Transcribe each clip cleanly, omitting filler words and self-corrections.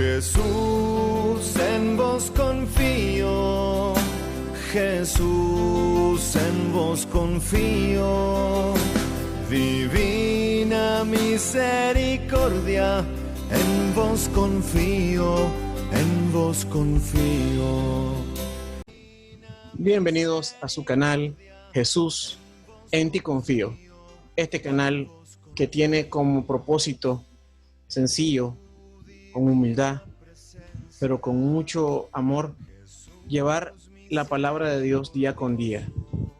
Jesús, en vos confío, Jesús, en vos confío, divina misericordia, en vos confío, en vos confío. Bienvenidos a su canal Jesús, en ti confío. Este canal que tiene como propósito sencillo, con humildad, pero con mucho amor, llevar la palabra de Dios día con día.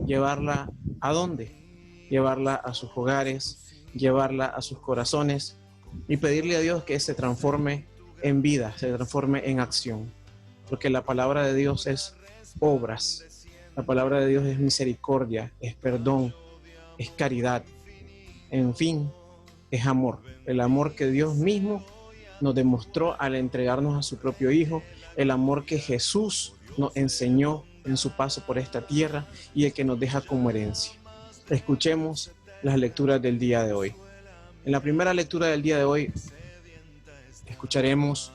¿Llevarla a dónde? Llevarla a sus hogares, llevarla a sus corazones y pedirle a Dios que se transforme en vida, se transforme en acción. Porque la palabra de Dios es obras, la palabra de Dios es misericordia, es perdón, es caridad, en fin, es amor. El amor que Dios mismo nos demostró al entregarnos a su propio Hijo, el amor que Jesús nos enseñó en su paso por esta tierra y el que nos deja como herencia. Escuchemos las lecturas del día de hoy. En la primera lectura del día de hoy escucharemos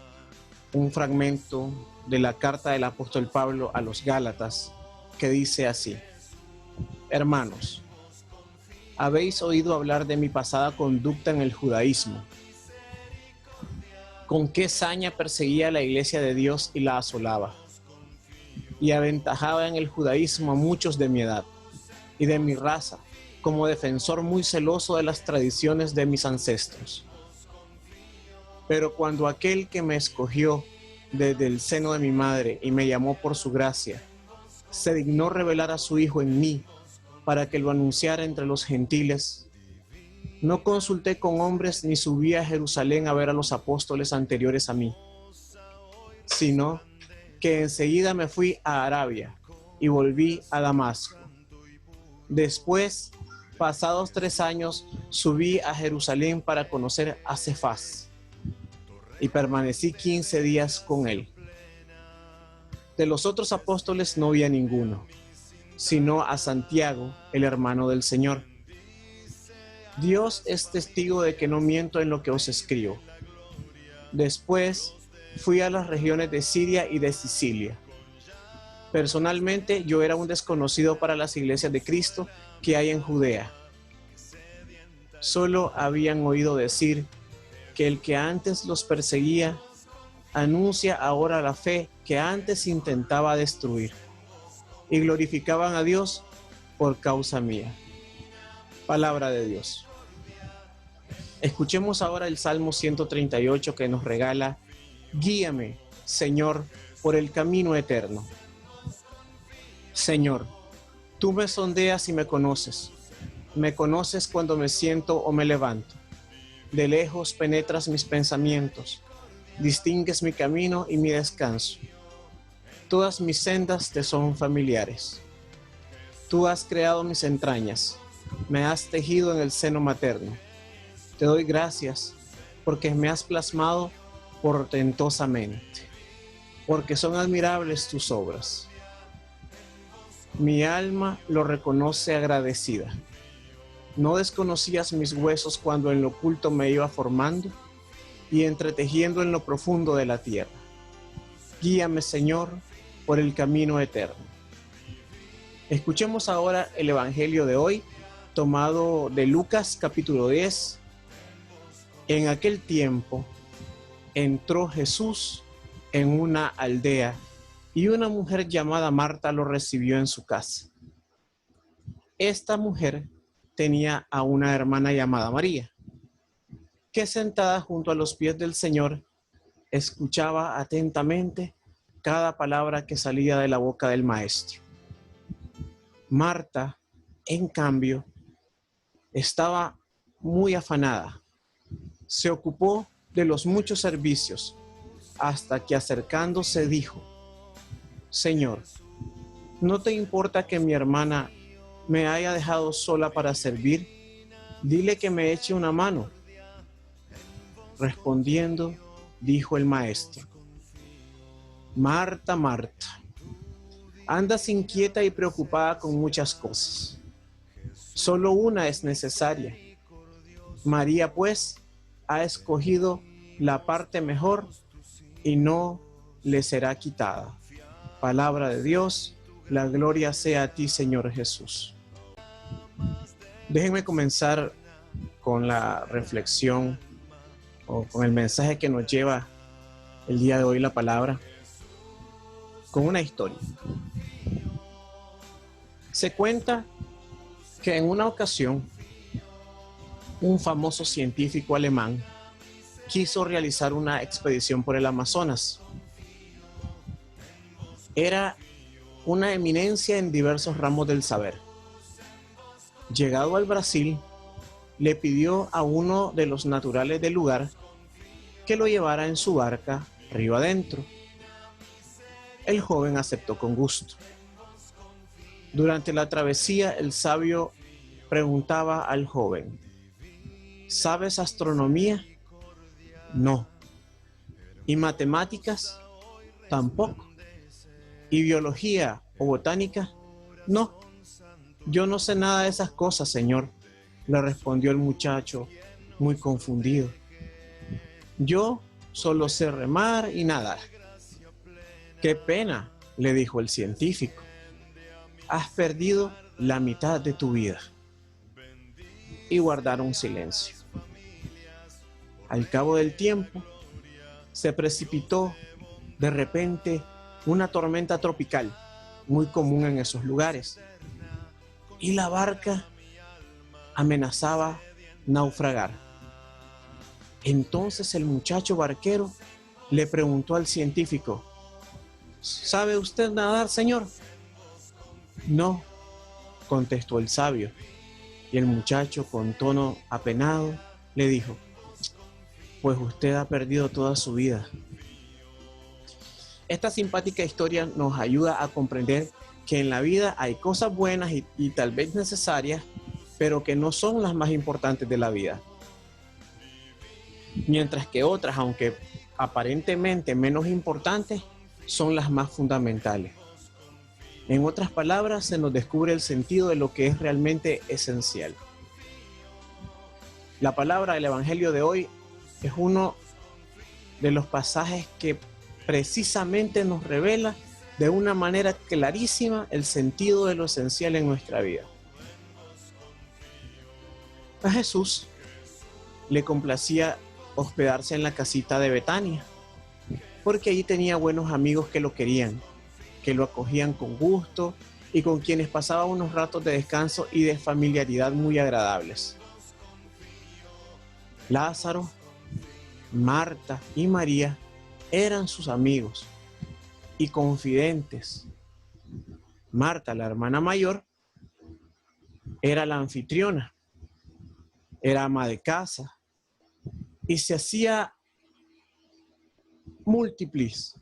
un fragmento de la carta del apóstol Pablo a los Gálatas que dice así: Hermanos, habéis oído hablar de mi pasada conducta en el judaísmo, con qué saña perseguía a la iglesia de Dios y la asolaba, y aventajaba en el judaísmo a muchos de mi edad y de mi raza, como defensor muy celoso de las tradiciones de mis ancestros. Pero cuando aquel que me escogió desde el seno de mi madre y me llamó por su gracia, se dignó revelar a su Hijo en mí para que lo anunciara entre los gentiles, no consulté con hombres ni subí a Jerusalén a ver a los apóstoles anteriores a mí, sino que enseguida me fui a Arabia y volví a Damasco. Después, pasados 3 años, subí a Jerusalén para conocer a Cefas y permanecí 15 días con él. De los otros apóstoles no vi a ninguno, sino a Santiago, el hermano del Señor. Dios es testigo de que no miento en lo que os escribo. Después fui a las regiones de Siria y de Sicilia. Personalmente yo era un desconocido para las iglesias de Cristo que hay en Judea. Solo habían oído decir que el que antes los perseguía anuncia ahora la fe que antes intentaba destruir, y glorificaban a Dios por causa mía. Palabra de Dios. Escuchemos ahora el Salmo 138 que nos regala: Guíame, Señor, por el camino eterno. Señor, tú me sondeas y me conoces cuando me siento o me levanto. De lejos penetras mis pensamientos, distingues mi camino y mi descanso. Todas mis sendas te son familiares. Tú has creado mis entrañas, me has tejido en el seno materno. Te doy gracias porque me has plasmado portentosamente, porque son admirables tus obras. Mi alma lo reconoce agradecida. ¿No desconocías mis huesos cuando en lo oculto me iba formando y entretejiendo en lo profundo de la tierra? Guíame, Señor, por el camino eterno. Escuchemos ahora el Evangelio de hoy, tomado de Lucas capítulo 10. En aquel tiempo entró Jesús en una aldea y una mujer llamada Marta lo recibió en su casa. Esta mujer tenía a una hermana llamada María, que sentada junto a los pies del Señor escuchaba atentamente cada palabra que salía de la boca del Maestro. Marta, en cambio, estaba muy afanada. Se ocupó de los muchos servicios, hasta que acercándose dijo: Señor, ¿no te importa que mi hermana me haya dejado sola para servir? Dile que me eche una mano. Respondiendo, dijo el Maestro: Marta, Marta, andas inquieta y preocupada con muchas cosas. Solo una es necesaria. María, pues, ha escogido la parte mejor y no le será quitada. Palabra de Dios, la gloria sea a ti, Señor Jesús. Déjenme comenzar con la reflexión o con el mensaje que nos lleva el día de hoy la palabra, con una historia. Se cuenta que en una ocasión un famoso científico alemán quiso realizar una expedición por el Amazonas. Era una eminencia en diversos ramos del saber. Llegado al Brasil, le pidió a uno de los naturales del lugar que lo llevara en su barca río adentro. El joven aceptó con gusto. Durante la travesía, el sabio preguntaba al joven: ¿sabes astronomía? No. ¿Y matemáticas? Tampoco. ¿Y biología o botánica? No. Yo no sé nada de esas cosas, señor, le respondió el muchacho, muy confundido. Yo solo sé remar y nadar. Qué pena, le dijo el científico. Has perdido la mitad de tu vida. Y guardaron silencio. Al cabo del tiempo, se precipitó de repente una tormenta tropical, muy común en esos lugares, y la barca amenazaba naufragar. Entonces el muchacho barquero le preguntó al científico: ¿sabe usted nadar, señor? No, contestó el sabio, y el muchacho con tono apenado le dijo: pues usted ha perdido toda su vida. Esta simpática historia nos ayuda a comprender que en la vida hay cosas buenas y tal vez necesarias, pero que no son las más importantes de la vida. Mientras que otras, aunque aparentemente menos importantes, son las más fundamentales. En otras palabras, se nos descubre el sentido de lo que es realmente esencial. La palabra del Evangelio de hoy es uno de los pasajes que precisamente nos revela de una manera clarísima el sentido de lo esencial en nuestra vida. A Jesús le complacía hospedarse en la casita de Betania, porque allí tenía buenos amigos que lo querían, que lo acogían con gusto y con quienes pasaba unos ratos de descanso y de familiaridad muy agradables. Lázaro, Marta y María eran sus amigos y confidentes. Marta, la hermana mayor, era la anfitriona, era ama de casa y se hacía múltiples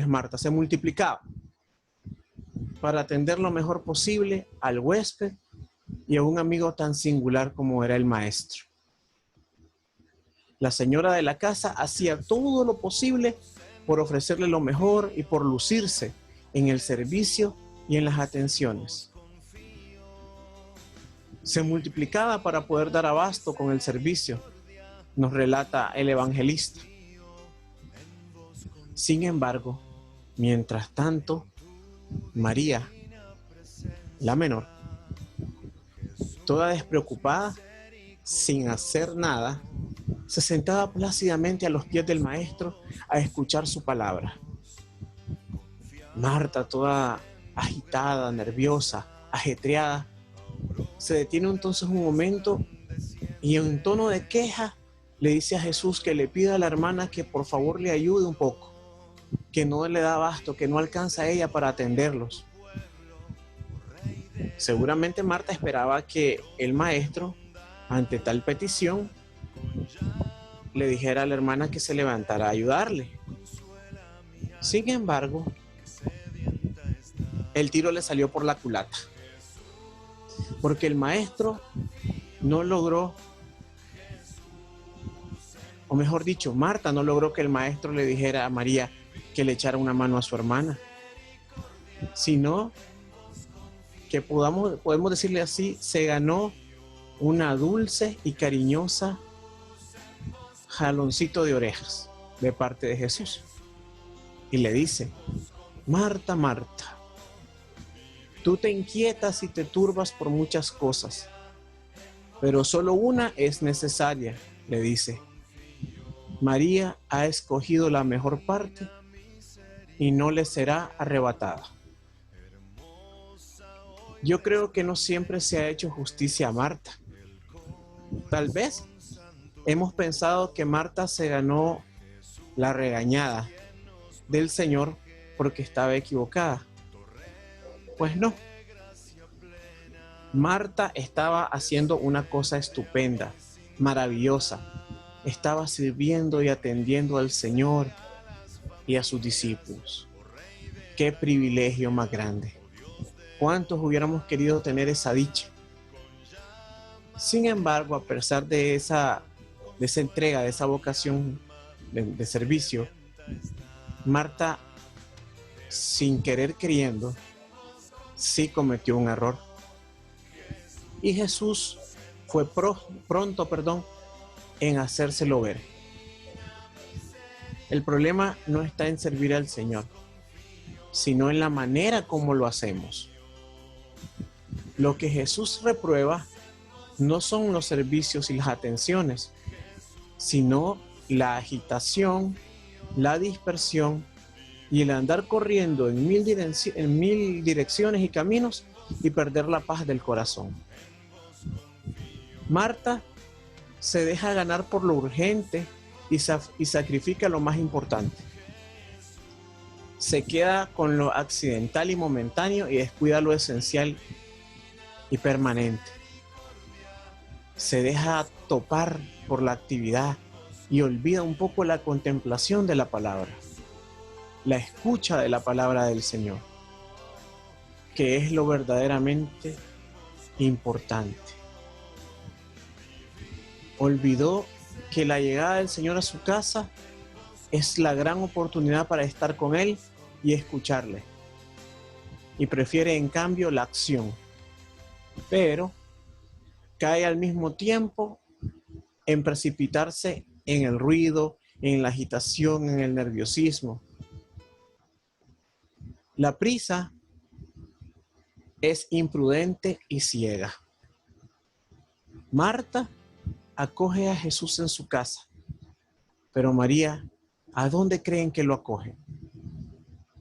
Martas, se multiplicaba para atender lo mejor posible al huésped y a un amigo tan singular como era el maestro. La señora de la casa hacía todo lo posible por ofrecerle lo mejor y por lucirse en el servicio y en las atenciones. Se multiplicaba para poder dar abasto con el servicio, nos relata el evangelista. Sin embargo, mientras tanto, María, la menor, toda despreocupada, sin hacer nada, se sentaba plácidamente a los pies del maestro a escuchar su palabra. Marta, toda agitada, nerviosa, ajetreada, se detiene entonces un momento y en tono de queja le dice a Jesús que le pida a la hermana que por favor le ayude un poco, que no le da abasto, que no alcanza a ella para atenderlos. Seguramente Marta esperaba que el maestro, ante tal petición, le dijera a la hermana que se levantara a ayudarle. Sin embargo, el tiro le salió por la culata, porque el maestro no logró, o mejor dicho, Marta no logró que el maestro le dijera a María que le echara una mano a su hermana, sino que podemos decirle así, se ganó una dulce y cariñosa jaloncito de orejas de parte de Jesús. y le dice: Marta, Marta, tú te inquietas y te turbas por muchas cosas, pero solo una es necesaria, le dice. María ha escogido la mejor parte y no le será arrebatada. Yo creo que no siempre se ha hecho justicia a Marta. Tal vez hemos pensado que Marta se ganó la regañada del Señor porque estaba equivocada. Pues no. Marta estaba haciendo una cosa estupenda, maravillosa. Estaba sirviendo y atendiendo al Señor y a sus discípulos. ¡Qué privilegio más grande! ¿Cuántos hubiéramos querido tener esa dicha? Sin embargo, a pesar de esa entrega, de esa vocación de servicio, Marta, sin querer queriendo, sí cometió un error. Y Jesús fue pronto en hacérselo ver. El problema no está en servir al Señor, sino en la manera como lo hacemos. Lo que Jesús reprueba no son los servicios y las atenciones, sino la agitación, la dispersión y el andar corriendo en mil direcciones y caminos y perder la paz del corazón. Marta se deja ganar por lo urgente y sacrifica lo más importante. Se queda con lo accidental y momentáneo y descuida lo esencial y permanente. Se deja topar por la actividad y olvida un poco la contemplación de la palabra, la escucha de la palabra del Señor, que es lo verdaderamente importante. Olvidó que la llegada del Señor a su casa es la gran oportunidad para estar con Él y escucharle. Y prefiere en cambio la acción. Pero cae al mismo tiempo en precipitarse en el ruido, en la agitación, en el nerviosismo. La prisa es imprudente y ciega. Marta acoge a Jesús en su casa, pero María, ¿a dónde creen que lo acoge?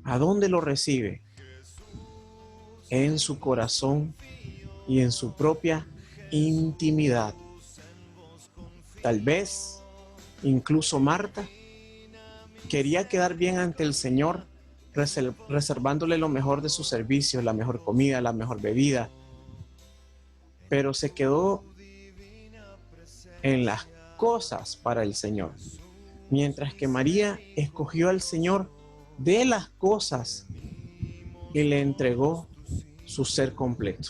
¿A dónde lo recibe? En su corazón y en su propia intimidad. Tal vez, incluso Marta quería quedar bien ante el Señor, reservándole lo mejor de sus servicios, la mejor comida, la mejor bebida, pero se quedó en las cosas para el Señor, mientras que María escogió al Señor de las cosas y le entregó su ser completo.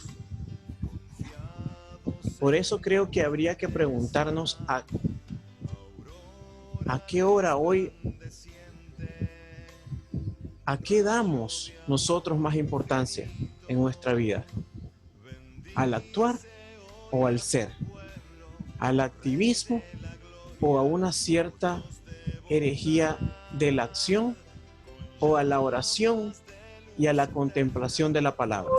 Por eso creo que habría que preguntarnos a qué hora hoy, a qué damos nosotros más importancia en nuestra vida, al actuar o al ser, al activismo o a una cierta herejía de la acción o a la oración y a la contemplación de la palabra,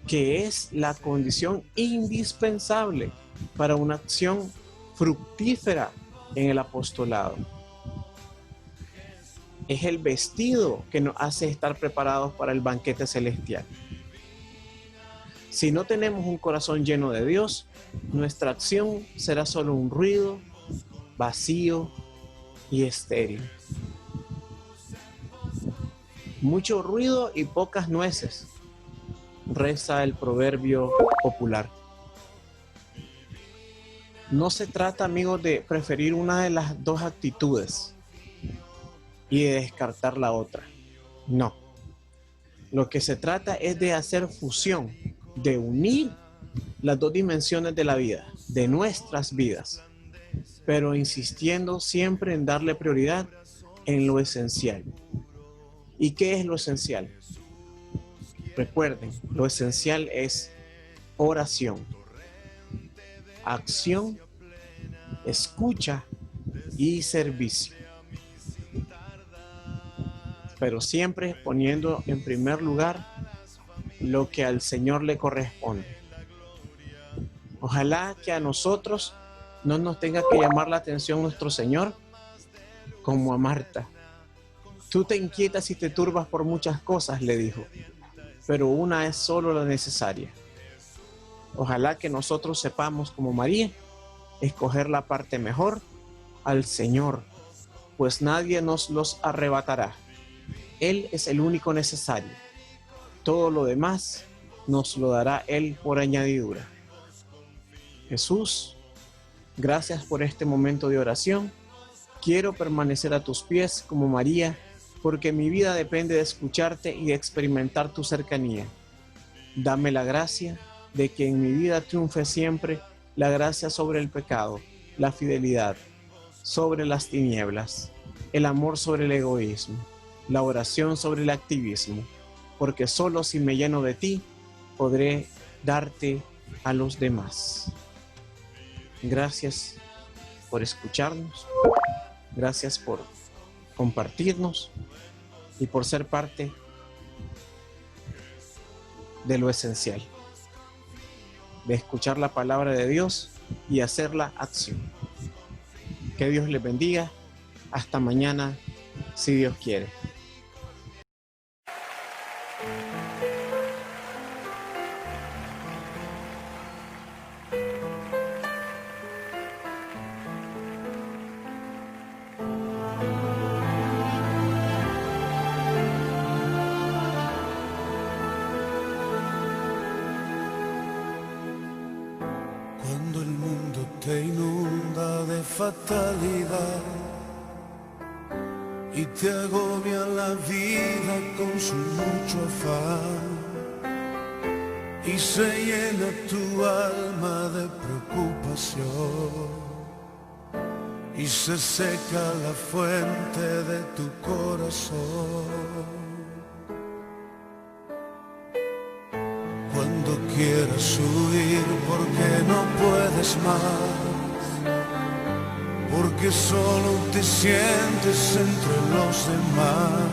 que es la condición indispensable para una acción fructífera en el apostolado. Es el vestido que nos hace estar preparados para el banquete celestial. Si no tenemos un corazón lleno de Dios, nuestra acción será solo un ruido vacío y estéril. Mucho ruido y pocas nueces, reza el proverbio popular. No se trata, amigos, de preferir una de las dos actitudes y de descartar la otra. No. Lo que se trata es de hacer fusión, de unir las dos dimensiones de la vida, de nuestras vidas, pero insistiendo siempre en darle prioridad en lo esencial. ¿Y qué es lo esencial? Recuerden, lo esencial es oración, acción, escucha y servicio. pero siempre poniendo en primer lugar lo que al Señor le corresponde. Ojalá que a nosotros no nos tenga que llamar la atención nuestro Señor como a Marta. Tú te inquietas y te turbas por muchas cosas, le dijo, pero una es solo la necesaria. Ojalá que nosotros sepamos, como María, escoger la parte mejor al Señor, pues nadie nos los arrebatará. Él es el único necesario. Todo lo demás nos lo dará Él por añadidura. Jesús, gracias por este momento de oración. Quiero permanecer a tus pies como María, porque mi vida depende de escucharte y de experimentar tu cercanía. Dame la gracia de que en mi vida triunfe siempre la gracia sobre el pecado, la fidelidad sobre las tinieblas, el amor sobre el egoísmo, la oración sobre el activismo, porque solo si me lleno de ti, podré darte a los demás. Gracias por escucharnos, gracias por compartirnos y por ser parte de lo esencial, de escuchar la palabra de Dios y hacerla acción. Que Dios les bendiga. Hasta mañana, si Dios quiere. Cuando el mundo te inunda de fatalidad y te agobia la vida con su mucho afán y se llena tu alma de preocupación y se seca la fuente de tu corazón. Cuando quieras huir porque no puedes más, porque solo te sientes entre los demás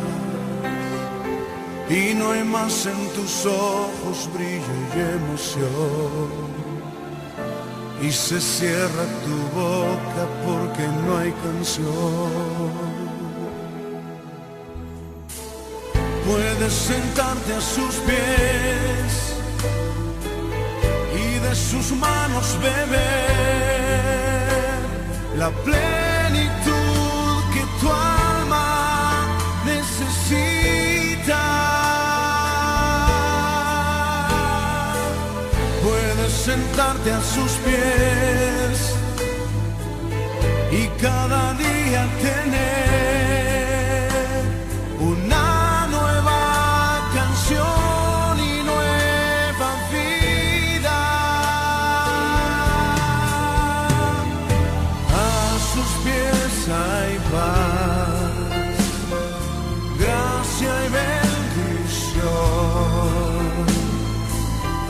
y no hay más en tus ojos brillo y emoción y se cierra tu boca porque no hay canción. Puedes sentarte a sus pies y de sus manos beber la plenitud que tu alma necesita. Puedes sentarte a sus pies y cada día tener una nueva canción y nueva vida. A sus pies hay paz, gracia y bendición.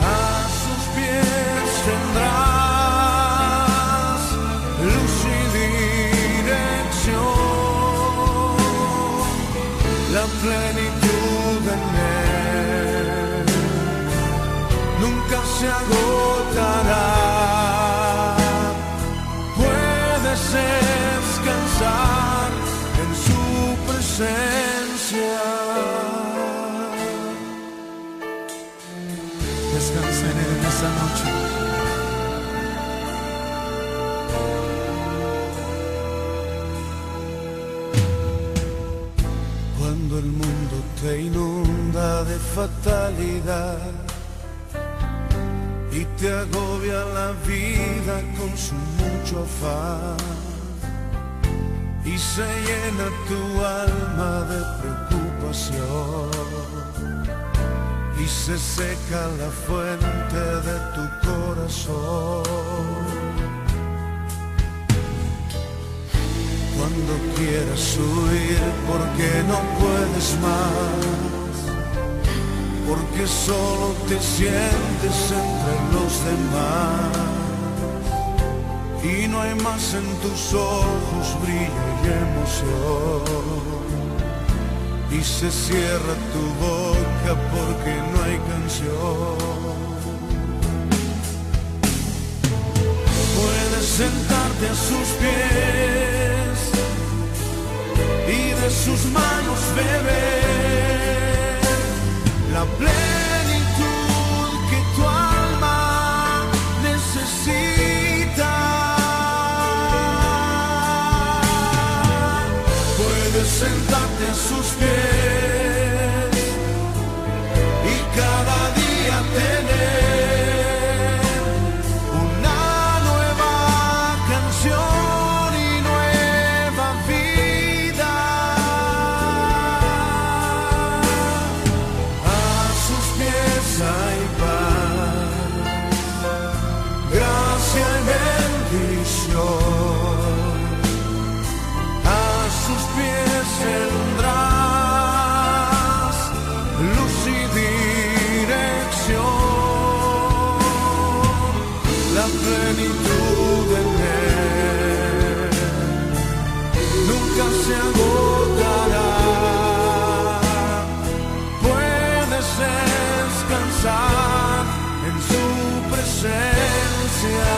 A sus pies tendrás luz y dirección, la plenitud en él nunca se agotará. Puedes descansar en su presencia. Descansa en él en esta noche. Cuando el mundo te inunda de fatalidad y te agobia la vida con su mucho afán y se llena tu alma de preocupación y se seca la fuente de tu corazón. Cuando quieras huir porque no puedes más, porque solo te sientes entre los demás y no hay más en tus ojos brillo y emoción y se cierra tu boca porque no hay canción. Puedes sentarte a sus pies y de sus manos beber la plenitud que tu alma necesita. Puedes sentarte a sus pies y cada día tener una nueva canción y nueva vida. A sus pies hay paz, gracia y bendición. A sus pies tendrás luz y dirección, la plenitud en él nunca se agotará. Puedes descansar en su presencia.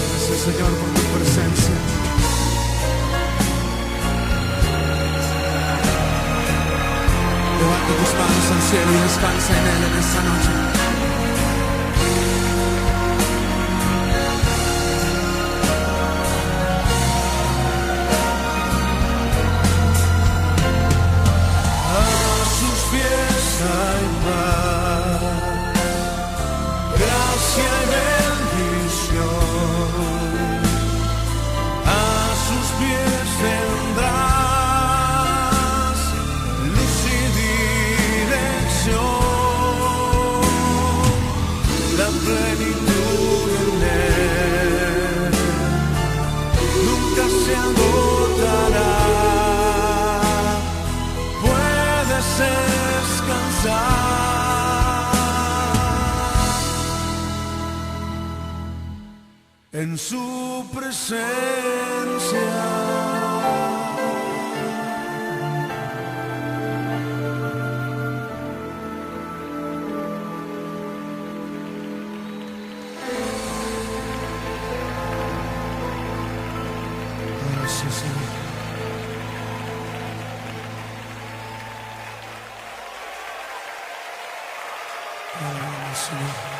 Gracias, Señor, por tu presencia. Levanta tus manos al cielo y descansa en Él en esta noche. A sus pies hay paz, gracia y bendición. A sus pies tendrás luz y dirección, la plenitud en él nunca se agotará. Puedes descansar en su presencia. Gracias, Señor. Aleluya, Señor.